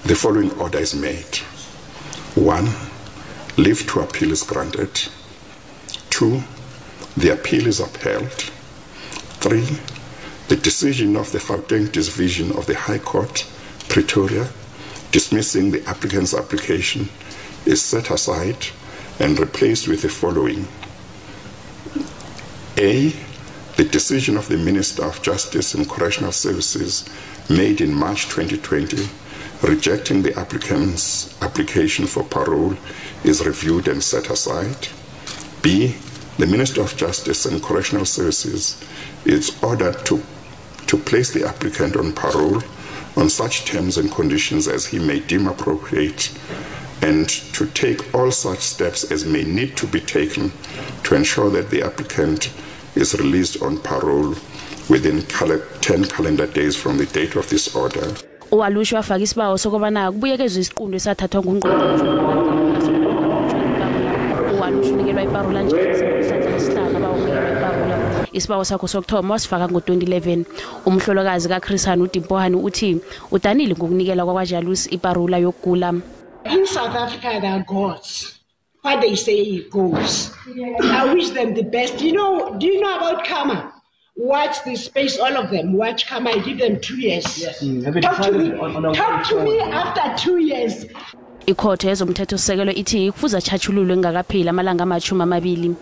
the following order is made. 1. Leave to appeal is granted. 2. The appeal is upheld. 3. The decision of the Gauteng Division of the High Court, Pretoria, dismissing the applicant's application is set aside and replaced with the following. A. The decision of the Minister of Justice and Correctional Services made in March 2020 rejecting the applicant's application for parole is reviewed and set aside. B. The Minister of Justice and Correctional Services is ordered to place the applicant on parole on such terms and conditions as he may deem appropriate, and to take all such steps as may need to be taken to ensure that the applicant is released on parole within 10 calendar days from the date of this order. Waluzch wafaka isibawo sokubana kubuyekezwe isiqundo esathathwa ngungqongqotjhe Waluzch unikelwa iparula njalo abawokuya isibawo sakho sokthoma wasifaka ngo-2011. Umhlolokazi kaChris Hani uthi udanile ngokunikela kwaJanusz iparula yokugula. In South Africa, there are gods. What they say it goes. I wish them the best. Do you know about karma? Watch this space, all of them. Watch karma. I give them 2 years. Yes. Talk to me after 2 years. Ikhotho yezomthethosisekelo ithi kufuza atjhaphulule ngakapheli amalanga 20.